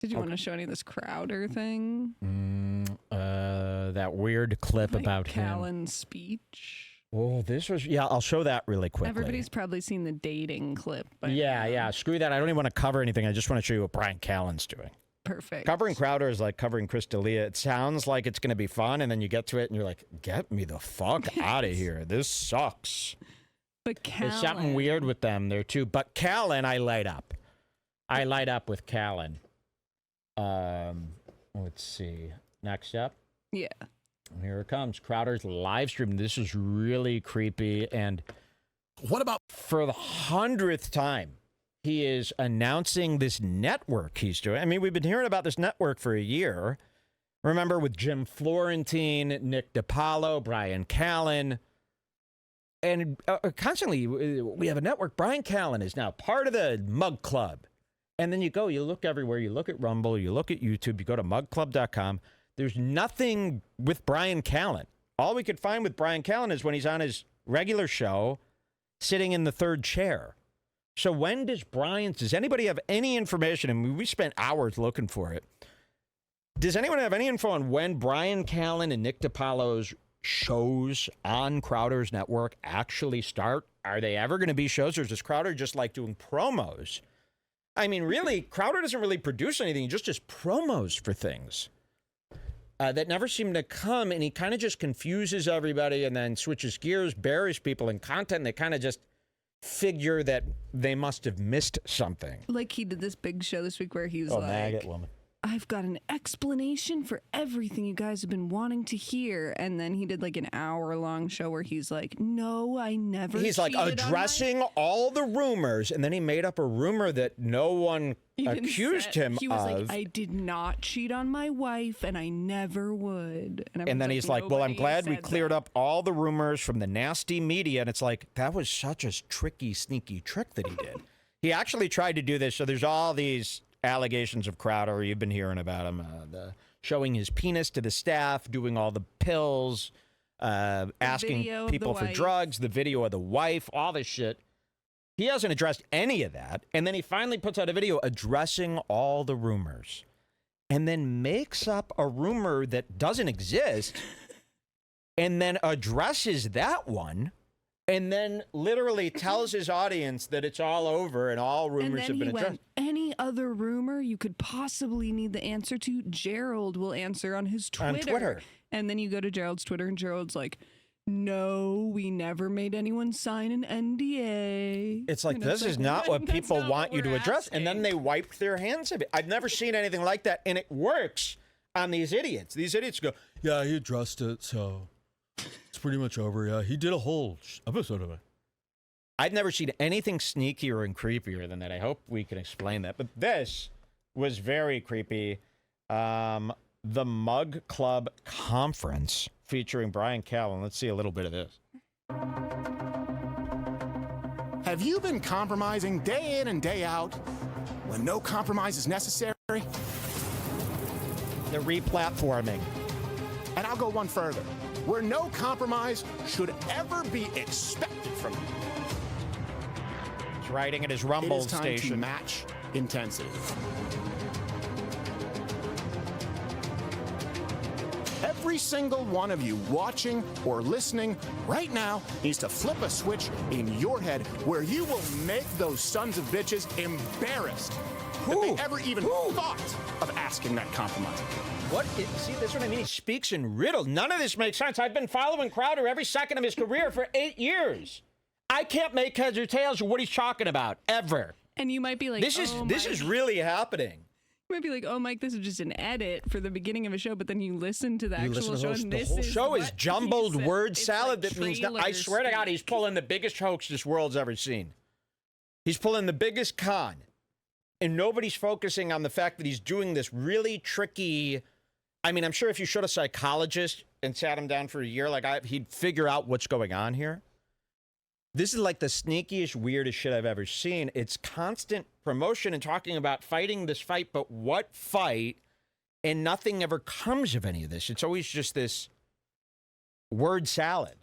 Did you want to show any of this Crowder thing? That weird clip about Callan's speech. Oh, this was, I'll show that really quickly. Everybody's probably seen the dating clip. Yeah, screw that. I don't even want to cover anything. I just want to show you what Brian Callen's doing. Perfect. Covering Crowder is like covering Chris D'Elia. It sounds like it's going to be fun, and then you get to it, and you're like, get me the fuck out of here. This sucks. But Callen. There's something weird with them there, too. But Callen, I light up. I light up with Callen. Let's see. Next up. Yeah. Here it comes. Crowder's live stream. This is really creepy. And what about for the 100th time, he is announcing this network he's doing. I mean, we've been hearing about this network for a year. Remember with Jim Florentine, Nick DiPaolo, Brian Callen. And constantly, we have a network. Brian Callen is now part of the Mug Club. And then you look everywhere. You look at Rumble, you look at YouTube, you go to mugclub.com. There's nothing with Brian Callen. All we could find with Brian Callen is when he's on his regular show, sitting in the third chair. So when does anybody have any information? I mean, we spent hours looking for it. Does anyone have any info on when Brian Callen and Nick DiPaolo's shows on Crowder's network actually start? Are they ever going to be shows, or does Crowder just like doing promos? I mean, really, Crowder doesn't really produce anything. He just does promos for things that never seem to come, and he kind of just confuses everybody and then switches gears, buries people in content, and they kind of just figure that they must have missed something. Like he did this big show this week where he was Maggot Woman. I've got an explanation for everything you guys have been wanting to hear. And then he did like an hour-long show where he's like, no, I never He's like addressing all the rumors, and then he made up a rumor that no one accused him of. He was like, I did not cheat on my wife, and I never would. And then he's like, well, I'm glad we cleared up all the rumors from the nasty media. And it's like, that was such a tricky, sneaky trick that he did. He actually tried to do this. So there's all these allegations of Crowder. You've been hearing about him. Showing his penis to the staff, doing all the pills, asking people for drugs, the video of the wife, all this shit. He hasn't addressed any of that. And then he finally puts out a video addressing all the rumors. And then makes up a rumor that doesn't exist. And then addresses that one. And then literally tells his audience that it's all over and all rumors have been addressed. Any other rumor you could possibly need the answer to, Gerald will answer on his Twitter. On Twitter. And then you go to Gerald's Twitter, and Gerald's like, no, we never made anyone sign an NDA. It's like, this is not what people want you to address. And then they wipe their hands of it. I've never seen anything like that. And it works on these idiots. These idiots go, yeah, he addressed it, so it's pretty much over. Yeah, he did a whole episode of it. I've never seen anything sneakier and creepier than that. I hope we can explain that. But this was very creepy. The Mug Club Conference featuring Brian Callen. Let's see a little bit of this. Have you been compromising day in and day out when no compromise is necessary? The replatforming. And I'll go one further, where no compromise should ever be expected from you. He's writing at his Rumble station. It is time to match intensity. Every single one of you watching or listening right now needs to flip a switch in your head where you will make those sons of bitches embarrassed that they ever even thought of asking that compromise. See, that's what I mean. He speaks in riddle. None of this makes sense. I've been following Crowder every second of his career for 8 years. I can't make heads or tails of what he's talking about, ever. And you might be like, this is really happening. You might be like, oh, Mike, this is just an edit for the beginning of a show, but then you listen to the actual show, and the whole show is jumbled word salad that means that, I swear to God, he's pulling the biggest hoax this world's ever seen. He's pulling the biggest con. And nobody's focusing on the fact that he's doing this really tricky. I mean, I'm sure if you showed a psychologist and sat him down for a year, he'd figure out what's going on here. This is like the sneakiest, weirdest shit I've ever seen. It's constant promotion and talking about fighting this fight, but what fight? And nothing ever comes of any of this. It's always just this word salad.